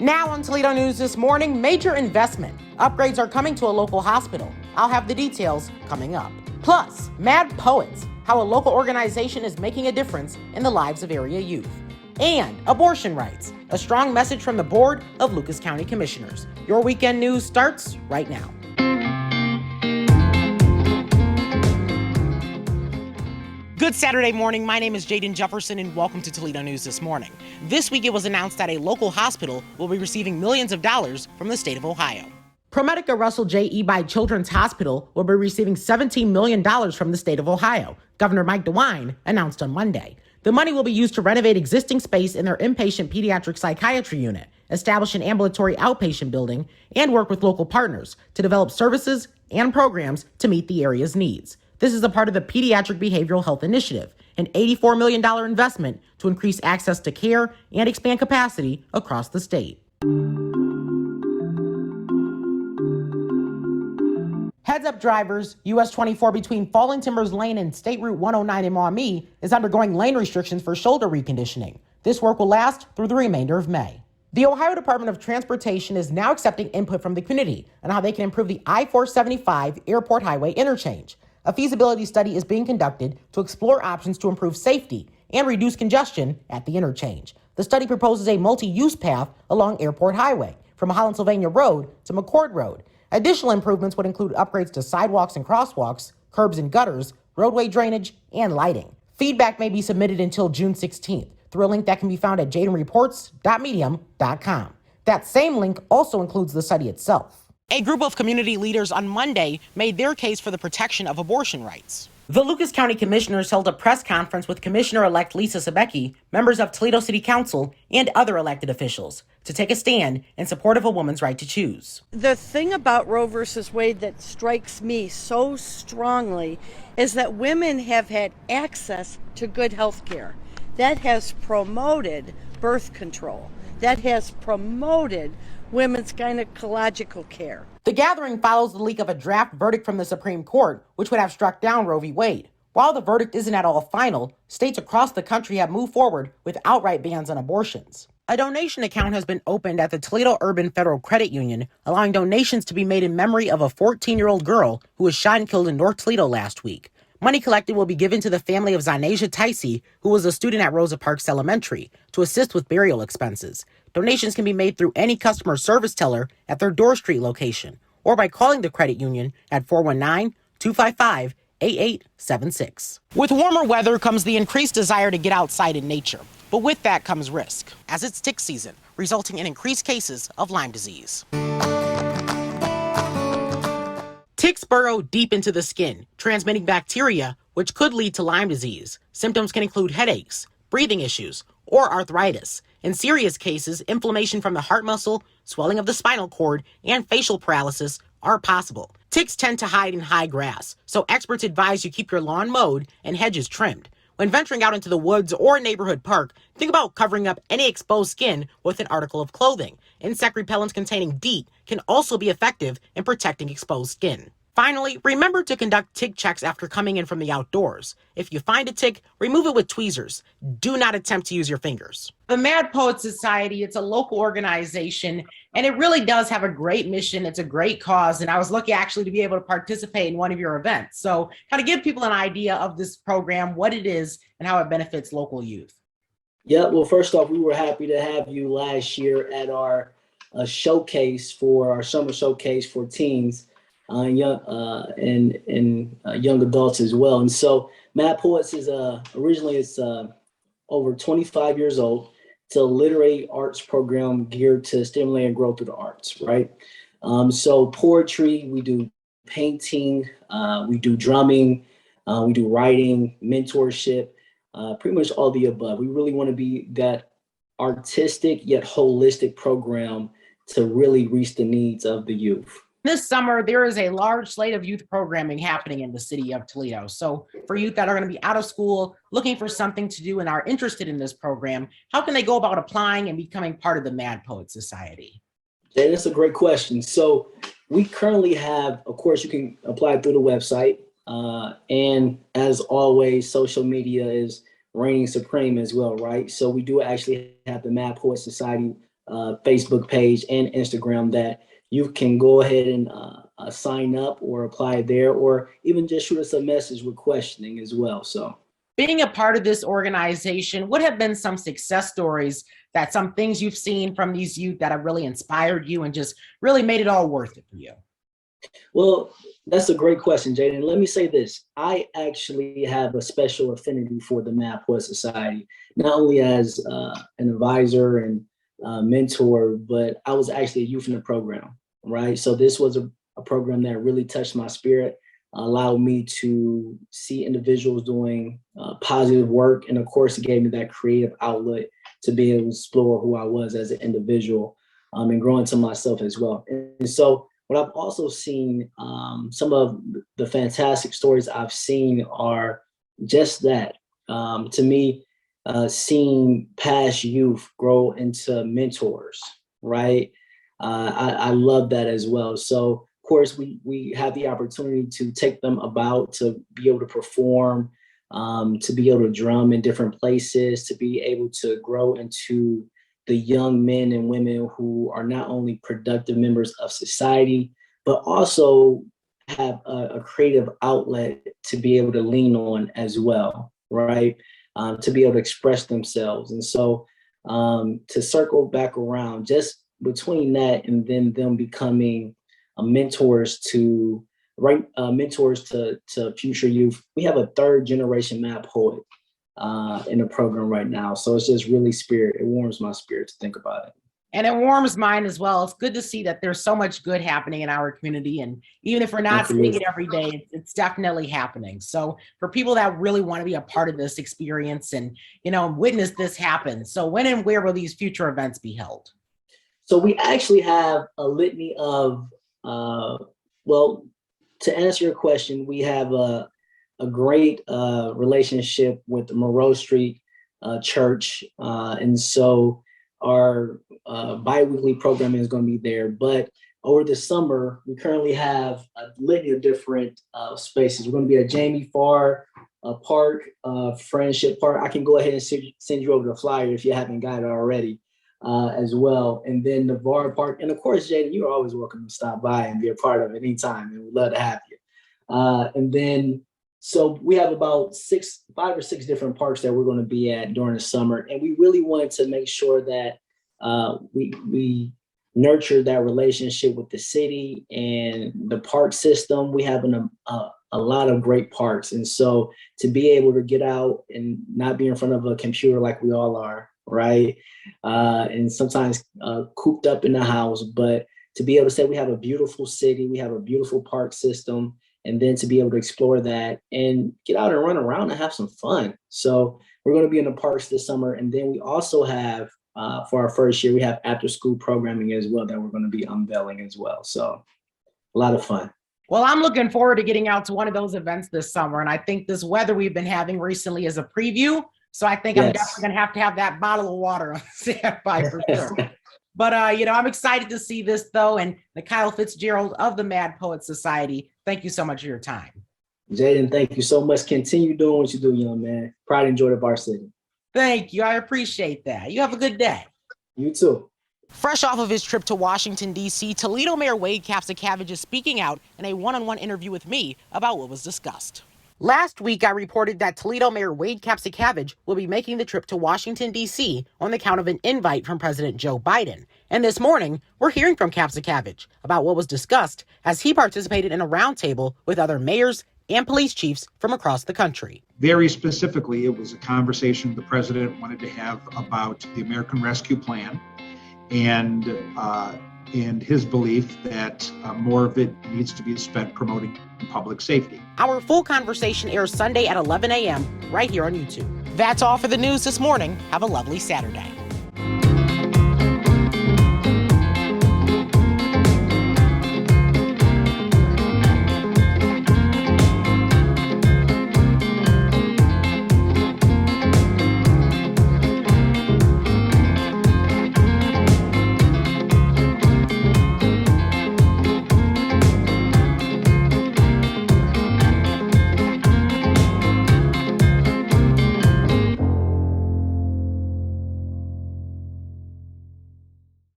Now on Toledo News this morning, major investment. Upgrades are coming to a local hospital. I'll have the details coming up. Plus, Mad Poets, how a local organization is making a difference in the lives of area youth. And abortion rights, a strong message from the Board of Lucas County Commissioners. Your weekend news starts right now. Good Saturday morning. My name is Jaden Jefferson and welcome to Toledo News this morning. This week it was announced that a local hospital will be receiving millions of dollars from the state of Ohio. ProMedica Russell J. Ebi Children's Hospital will be receiving $17 million from the state of Ohio. Governor Mike DeWine announced on Monday. The money will be used to renovate existing space in their inpatient pediatric psychiatry unit, establish an ambulatory outpatient building, and work with local partners to develop services and programs to meet the area's needs. This is a part of the Pediatric Behavioral Health Initiative, an $84 million investment to increase access to care and expand capacity across the state. Heads up drivers, US 24 between Falling Timbers Lane and State Route 109 in Maumee is undergoing lane restrictions for shoulder reconditioning. This work will last through the remainder of May. The Ohio Department of Transportation is now accepting input from the community on how they can improve the I-475 Airport Highway interchange. A feasibility study is being conducted to explore options to improve safety and reduce congestion at the interchange. The study proposes a multi-use path along Airport Highway from Holland-Sylvania Road to McCord Road. Additional improvements would include upgrades to sidewalks and crosswalks, curbs and gutters, roadway drainage, and lighting. Feedback may be submitted until June 16th through a link that can be found at jadenreports.medium.com. That same link also includes the study itself. A group of community leaders on Monday made their case for the protection of abortion rights. The Lucas County Commissioners held a press conference with Commissioner-elect Lisa Sebecki, members of Toledo City Council, and other elected officials to take a stand in support of a woman's right to choose. The thing about Roe versus Wade that strikes me so strongly is that women have had access to good health care. That has promoted birth control. That has promoted women's gynecological care. The gathering follows the leak of a draft verdict from the Supreme Court, which would have struck down Roe v. Wade. While the verdict isn't at all final, states across the country have moved forward with outright bans on abortions. A donation account has been opened at the Toledo Urban Federal Credit Union, allowing donations to be made in memory of a 14-year-old girl who was shot and killed in North Toledo last week. Money collected will be given to the family of Zanasia Ticey, who was a student at Rosa Parks Elementary, to assist with burial expenses. Donations can be made through any customer service teller at their Door Street location or by calling the credit union at 419-255-8876. With warmer weather comes the increased desire to get outside in nature. But with that comes risk, as it's tick season, resulting in increased cases of Lyme disease. Ticks burrow deep into the skin, transmitting bacteria, which could lead to Lyme disease. Symptoms can include headaches, breathing issues, or arthritis. In serious cases, inflammation from the heart muscle, swelling of the spinal cord, and facial paralysis are possible. Ticks tend to hide in high grass, so experts advise you keep your lawn mowed and hedges trimmed. When venturing out into the woods or a neighborhood park, think about covering up any exposed skin with an article of clothing. Insect repellents containing DEET can also be effective in protecting exposed skin. Finally, remember to conduct tick checks after coming in from the outdoors. If you find a tick, remove it with tweezers. Do not attempt to use your fingers. The Mad Poets Society, it's a local organization, and it really does have a great mission. It's a great cause, and I was lucky actually to be able to participate in one of your events. So kind of give people an idea of this program, what it is, and how it benefits local youth. Yeah, well, first off, we were happy to have you last year at our showcase for our summer showcase for teens. Young adults as well. And so Mad Poets is originally it's over 25 years old. It's a literary arts program geared to stimulate and grow through the arts, right? So poetry, we do painting, we do drumming, we do writing, mentorship, pretty much all the above. We really want to be that artistic yet holistic program to really reach the needs of the youth. This summer, there is a large slate of youth programming happening in the city of Toledo. So for youth that are going to be out of school, looking for something to do and are interested in this program, how can they go about applying and becoming part of the Mad Poet Society? Yeah, that's a great question. So we currently have, of course, you can apply through the website. And as always, social media is reigning supreme as well, right? So we do actually have the Mad Poet Society Facebook page and Instagram that you can go ahead and sign up or apply there, or even just shoot us a message with questioning as well. So, being a part of this organization, what have been some success stories, that some things you've seen from these youth that have really inspired you and just really made it all worth it for you? Well, that's a great question, Jaden. Let me say this. I actually have a special affinity for the Mad Poet Society, not only as an advisor and mentor, but I was actually a youth in the program, right? So this was a program that really touched my spirit, allowed me to see individuals doing positive work. And of course, it gave me that creative outlet to be able to explore who I was as an individual and grow into myself as well. And so what I've also seen, some of the fantastic stories I've seen are just that. To me, seeing past youth grow into mentors, right? I love that as well. So, of course, we have the opportunity to take them about, to be able to perform, to be able to drum in different places, to be able to grow into the young men and women who are not only productive members of society, but also have a creative outlet to be able to lean on as well, right? To be able to express themselves. And so to circle back around, just between that and then them becoming mentors to future youth, we have a third generation Mad Poet in the program right now. So it's just really it warms my spirit to think about it. And it warms mine as well. It's good to see that there's so much good happening in our community. And even if we're not seeing it every day, it's definitely happening. So for people that really want to be a part of this experience and, witness this happen. So when and where will these future events be held? So we actually have a litany of, to answer your question, we have a great relationship with the Monroe Street Church. And so our bi-weekly programming is going to be there. But over the summer, we currently have a litany of different spaces. We're going to be at Jamie Farr Park, Friendship Park. I can go ahead and send you over the flyer if you haven't got it already as well. And then the Navarre Park. And of course, Jaden, you're always welcome to stop by and be a part of it anytime. And we'd love to have you. And then, so we have about 5 or 6 different parks that we're going to be at during the summer. And we really wanted to make sure that we nurture that relationship with the city and the park system. We have a lot of great parks. And so to be able to get out and not be in front of a computer like we all are, right? And sometimes cooped up in the house, but to be able to say we have a beautiful city, we have a beautiful park system, and then to be able to explore that and get out and run around and have some fun. So we're going to be in the parks this summer. And then we also have, for our first year, we have after school programming as well that we're going to be unveiling as well. So a lot of fun. Well, I'm looking forward to getting out to one of those events this summer. And I think this weather we've been having recently is a preview. So I think I'm definitely going to have that bottle of water on standby for sure. But, I'm excited to see this, though. And NIKYLE FITZGERALD of the Mad Poet Society, thank you so much for your time. Jaden, thank you so much. Continue doing what you do, young man. Pride and joy of our city. Thank you. I appreciate that. You have a good day. You too. Fresh off of his trip to Washington, D.C., Toledo Mayor Wade Kapsakavage is speaking out in a one-on-one interview with me about what was discussed. Last week, I reported that Toledo Mayor Wade Kapsakavage will be making the trip to Washington, D.C. on the count of an invite from President Joe Biden. And this morning, we're hearing from Kapsakavage about what was discussed as he participated in a roundtable with other mayors and police chiefs from across the country. Very specifically, it was a conversation the president wanted to have about the American Rescue Plan and his belief that more of it needs to be spent promoting public safety. Our full conversation airs Sunday at 11 a.m. right here on YouTube. That's all for the news this morning. Have a lovely Saturday.